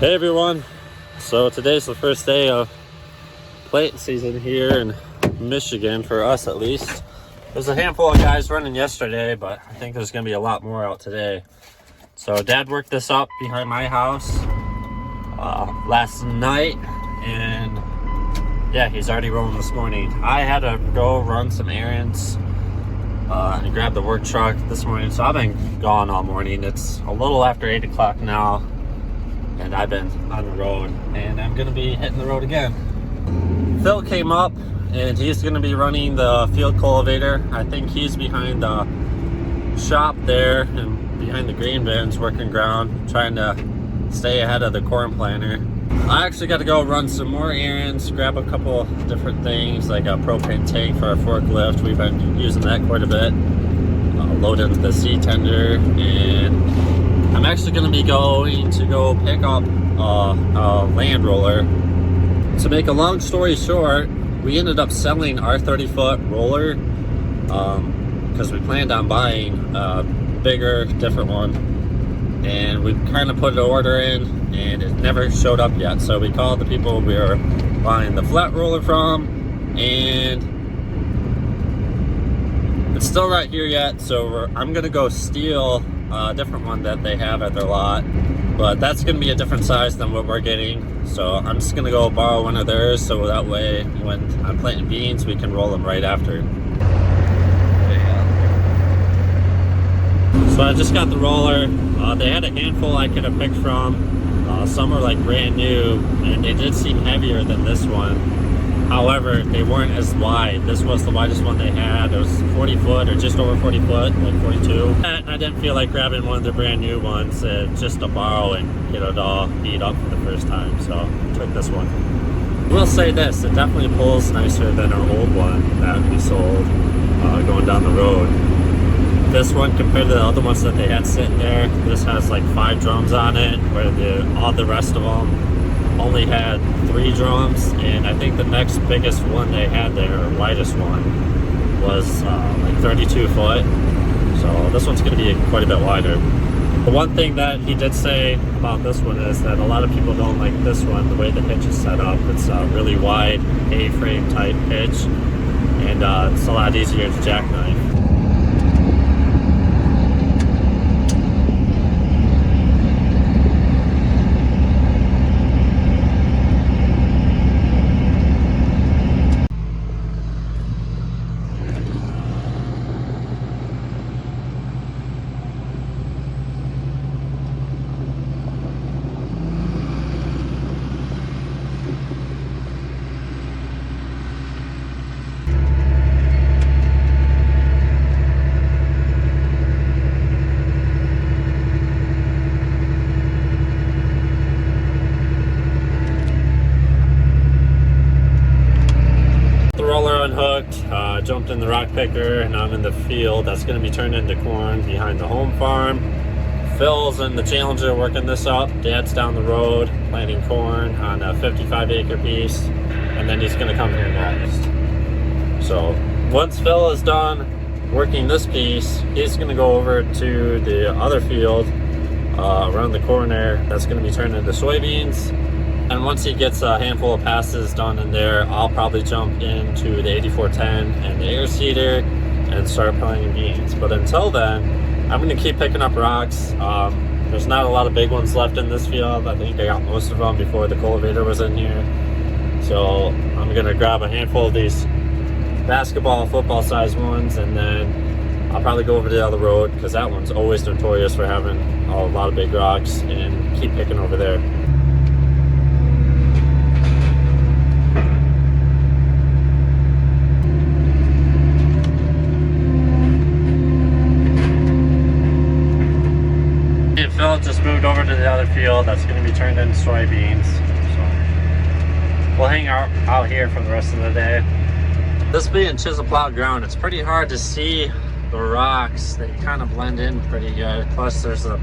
Hey everyone, so today's the first day of planting season here in Michigan, for us at least. There's a handful of guys running yesterday, but I think there's going to be a lot more out today. So Dad worked this up behind my house last night, and yeah, he's already rolling this morning. I had to go run some errands and grab the work truck this morning, so I've been gone all morning. It's a little after 8 o'clock now, and I've been on the road, and I'm going to be hitting the road again. Phil came up, and he's going to be running the field cultivator. I think he's behind the shop there and behind the grain bins working ground, trying to stay ahead of the corn planter. I actually got to go run some more errands, grab a couple different things like a propane tank for our forklift. We've been using that quite a bit. Loading the seed tender, and I'm actually going to be going to go pick up a land roller. To make a long story short, we ended up selling our 30-foot roller because we planned on buying a bigger, different one, and we kind of put an order in, and it never showed up yet. So we called the people we were buying the flat roller from, and it's still not here yet. So I'm gonna go steal a different one that they have at their lot, but that's gonna be a different size than what we're getting. So I'm just gonna go borrow one of theirs, so that way when I'm planting beans, we can roll them right after. So I just got the roller. They had a handful I could have picked from. Some were like brand new, and they did seem heavier than this one. However, they weren't as wide. This was the widest one they had. It was 40 foot or just over 40 foot, like 42. I didn't feel like grabbing one of the brand new ones just to borrow and get it all beat up for the first time. So I took this one. We'll say this, it definitely pulls nicer than our old one that we sold going down the road. This one, compared to the other ones that they had sitting there, this has like 5 drums on it, where all the rest of them only had 3 drums. And I think the next biggest one they had there, or widest one, was like 32 foot. So this one's going to be quite a bit wider. The one thing that he did say about this one is that a lot of people don't like this one, the way the hitch is set up. It's a really wide A-frame type hitch, and it's a lot easier to jackknife. Unhooked, jumped in the rock picker, and I'm in the field that's going to be turned into corn behind the home farm. Phil's in the Challenger working this up. Dad's down the road planting corn on a 55-acre piece, and then he's going to come here next. So once Phil is done working this piece, he's going to go over to the other field around the corner that's going to be turned into soybeans. And once he gets a handful of passes done in there, I'll probably jump into the 8410 and the air seeder and start planting beans. But until then, I'm going to keep picking up rocks. There's not a lot of big ones left in this field. I think I got most of them before the cultivator was in here. So I'm going to grab a handful of these basketball, football sized ones, and then I'll probably go over to the other road, because that one's always notorious for having a lot of big rocks, and keep picking over there. Phil just moved over to the other field that's going to be turned into soybeans. So we'll hang out here for the rest of the day. This being chisel plowed ground, it's pretty hard to see the rocks. They kind of blend in pretty good. Plus there's the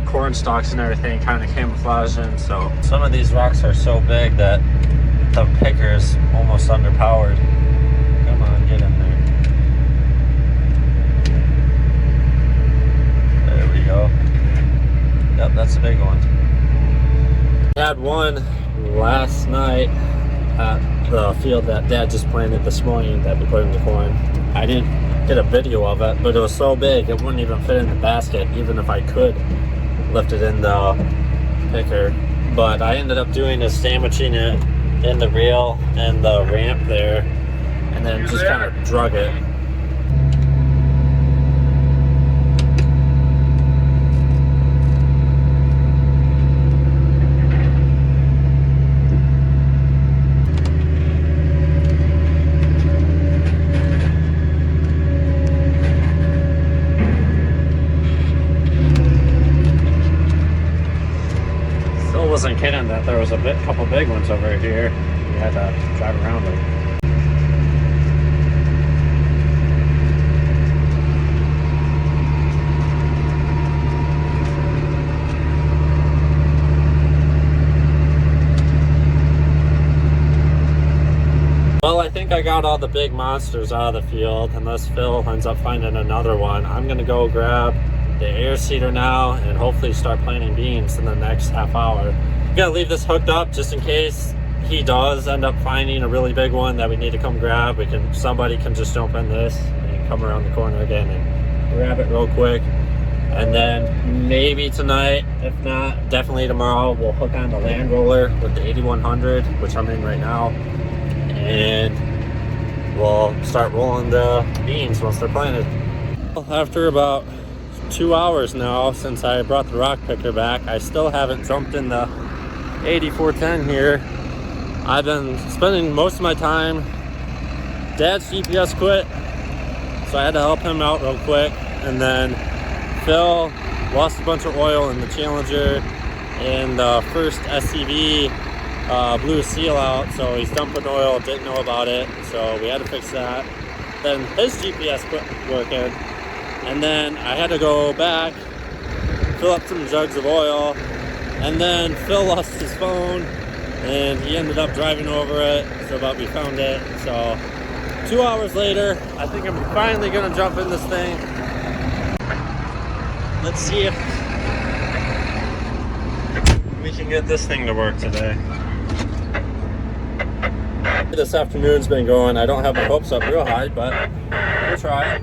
corn stalks and everything kind of camouflaging. So some of these rocks are so big that the picker's almost underpowered. Come on, get in there. There we go. Yep, that's a big one. one last night at the field that Dad just planted this morning that we put in the corn. I didn't get a video of it, but it was so big it wouldn't even fit in the basket, even if I could lift it in the picker. But I ended up doing is sandwiching it in the reel and the ramp there, and then just kind of drug it. Wasn't kidding that there was a couple big ones over here. We had to drive around them. Well, I think I got all the big monsters out of the field, unless Phil ends up finding another one. I'm gonna go grab the air seeder now and hopefully start planting beans in the next half hour. I'm gonna leave this hooked up just in case he does end up finding a really big one that we need to come grab. Somebody can just jump in this and come around the corner again and grab it real quick. And then maybe tonight, if not, definitely tomorrow, we'll hook on the land roller with the 8100, which I'm in right now, and we'll start rolling the beans once they're planted. After about 2 hours now since I brought the rock picker back, I still haven't jumped in the 8410 here. I've been spending most of my time, Dad's GPS quit, so I had to help him out real quick. And then Phil lost a bunch of oil in the Challenger, and the first SCV blew a seal out, so he's dumping oil, didn't know about it, so we had to fix that. Then his GPS quit working, and then I had to go back, fill up some jugs of oil, and then Phil lost his phone, and he ended up driving over it, but we found it. So 2 hours later, I think I'm finally gonna jump in this thing. Let's see if we can get this thing to work today. This afternoon's been going. I don't have my hopes up real high, but we'll try.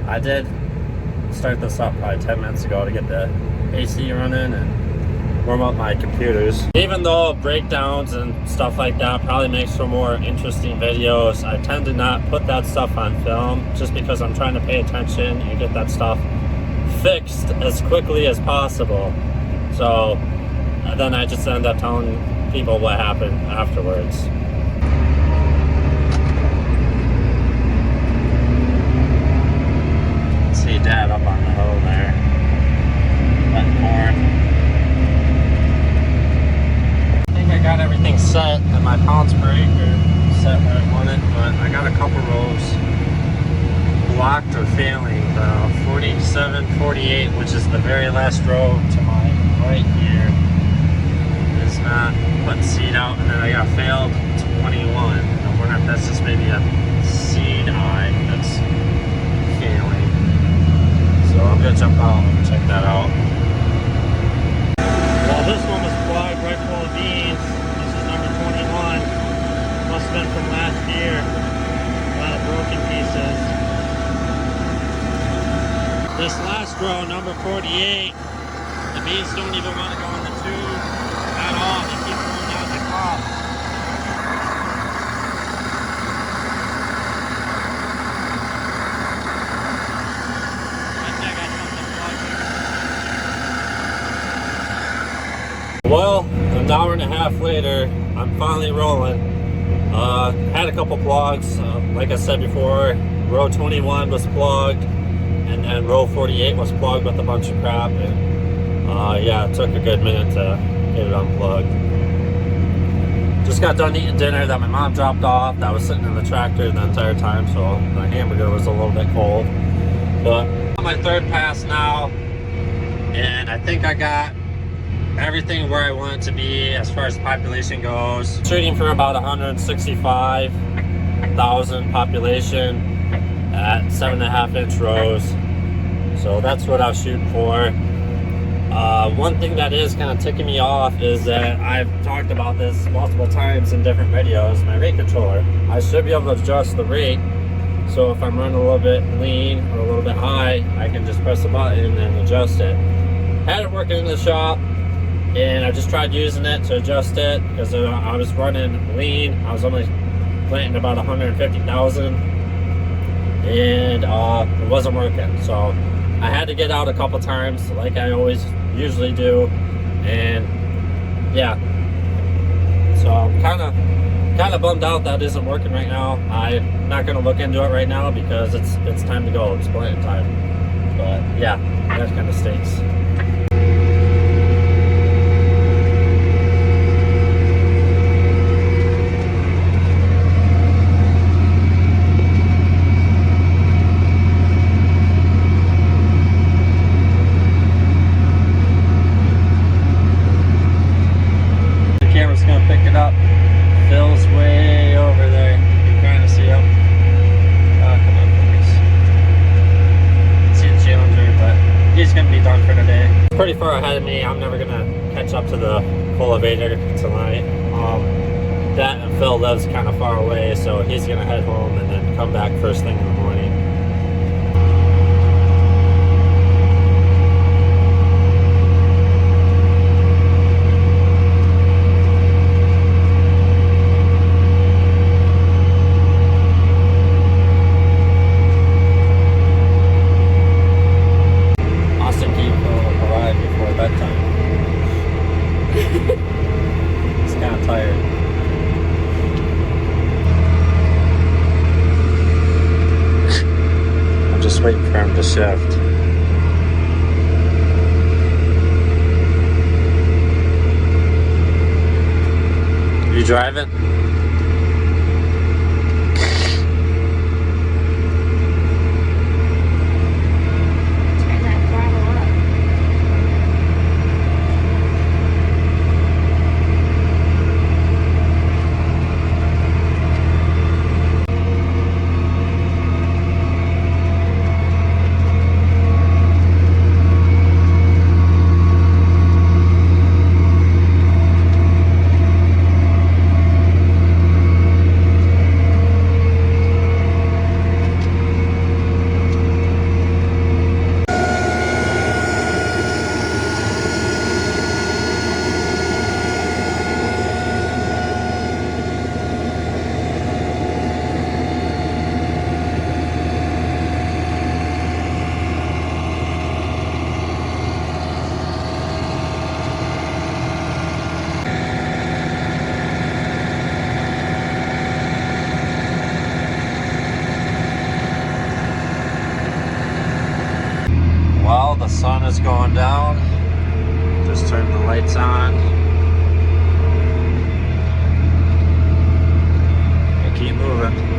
I did start this up probably 10 minutes ago to get the AC running and warm up my computers. Even though breakdowns and stuff like that probably makes for more interesting videos, I tend to not put that stuff on film just because I'm trying to pay attention and get that stuff fixed as quickly as possible. So then I just end up telling people what happened afterwards. See Dad up on the hill there, cutting corn. I think I got everything set and my pounds per acre set where I want it, but I got a couple rows blocked or failing. The 47, 48, which is the very last row to my right here, is not putting seed out, and then I got failed 21. I wonder if that's just maybe a seed eye that's failing. So I'm gonna jump out and check that out. Well, this one was plugged right full of beans. This is number 21. Must have been from last year. A lot of broken pieces. This last row, number 48, the beans don't even want to go in the tube at all. They keep going down the top. Well, an hour and a half later, I'm finally rolling. Had a couple plugs. Like I said before, row 21 was plugged, and then row 48 was plugged with a bunch of crap. And yeah, it took a good minute to get it unplugged. Just got done eating dinner that my mom dropped off. That was sitting in the tractor the entire time, so the hamburger was a little bit cold. But on my third pass now, and I think I got everything where I want it to be as far as population goes. Shooting for about 165,000 population at 7.5 inch rows. So that's what I was shooting for. One thing that is kind of ticking me off is that I've talked about this multiple times in different videos. My rate controller, I should be able to adjust the rate. So if I'm running a little bit lean or a little bit high, I can just press the button and adjust it. Had it working in the shop, and I just tried using it to adjust it because I was running lean. I was only planting about 150,000, and it wasn't working. So I had to get out a couple times, like I always usually do, and yeah. So I'm kind of bummed out that isn't working right now. I'm not gonna look into it right now because it's time to go. It's planting time. But yeah, that kind of stinks. Phil's way over there. You can kind of see him. Come on, focus. See the Challenger, but he's going to be done for today. He's pretty far ahead of me. I'm never going to catch up to the cultivator tonight. That and Phil lives kind of far away, so he's going to head home and then come back first thing in the morning. He's kind of tired. I'm just waiting for him to shift. You driving? Well, the sun is going down. Just turned the lights on. And keep moving.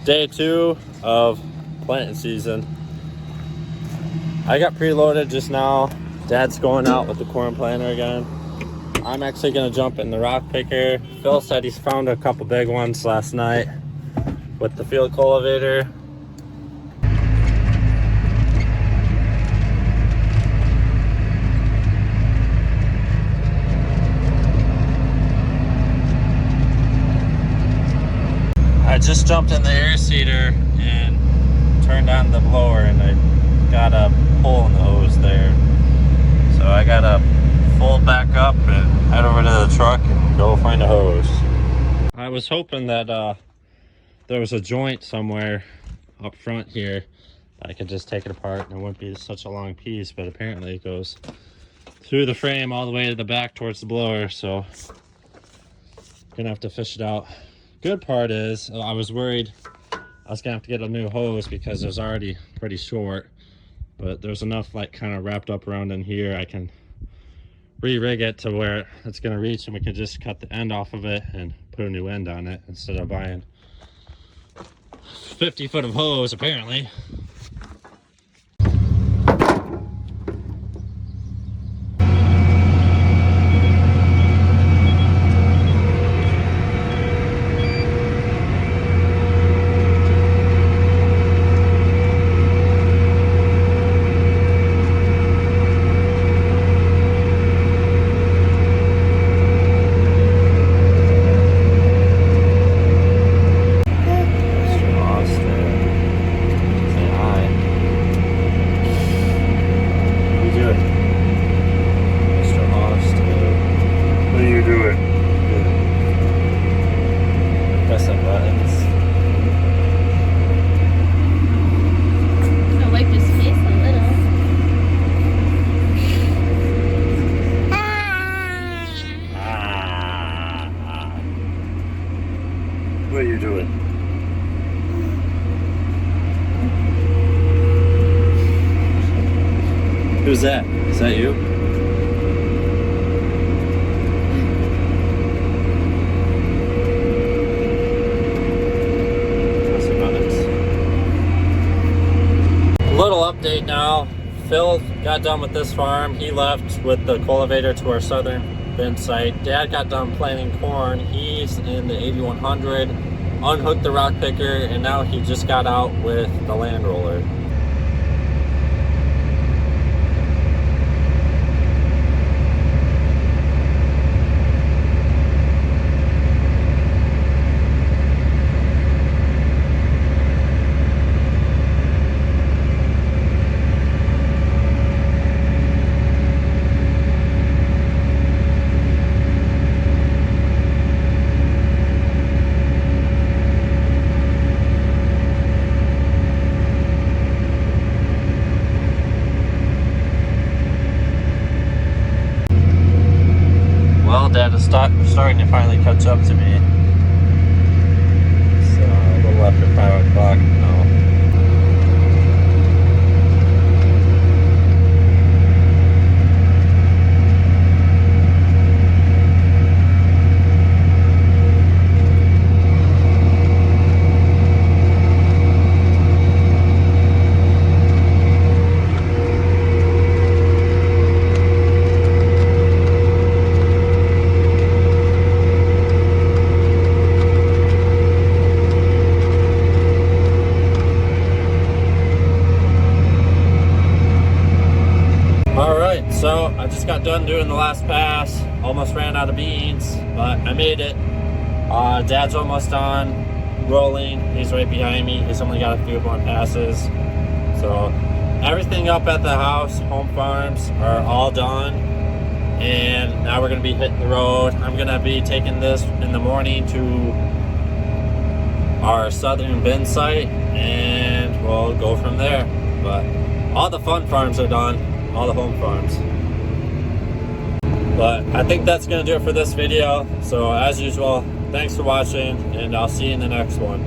Day 2 of planting season. I got preloaded just now. Dad's going out with the corn planter again. I'm actually gonna jump in the rock picker. Phil said he's found a couple big ones last night with the field cultivator. I just jumped in the air seeder and turned on the blower, and I got a hole in the hose there. So I gotta fold back up and head over to the truck and go find a hose. I was hoping that there was a joint somewhere up front here. I could just take it apart and it wouldn't be such a long piece, but apparently it goes through the frame all the way to the back towards the blower, so gonna have to fish it out. Good part is I was worried I was gonna have to get a new hose because it was already pretty short, but there's enough like kind of wrapped up around in here. I can re-rig it to where it's gonna reach, and we can just cut the end off of it and put a new end on it instead of buying 50 foot of hose, apparently. What are you doing? Who's that? Is that you? Little update now. Phil got done with this farm. He left with the cultivator to our southern bin site. Dad got done planting corn. He's in the 8100, unhooked the rock picker, and now he just got out with the land roller. Well, Dad is starting to finally catch up to me. So a little after 5 o'clock now. So I just got done doing the last pass, almost ran out of beans, but I made it. Dad's almost done rolling. He's right behind me. He's only got a few more passes. So everything up at the house, home farms, are all done. And now we're gonna be hitting the road. I'm gonna be taking this in the morning to our southern bin site and we'll go from there. But all the fun farms are done. All the home farms. But I think that's gonna do it for this video. So as usual, thanks for watching and I'll see you in the next one.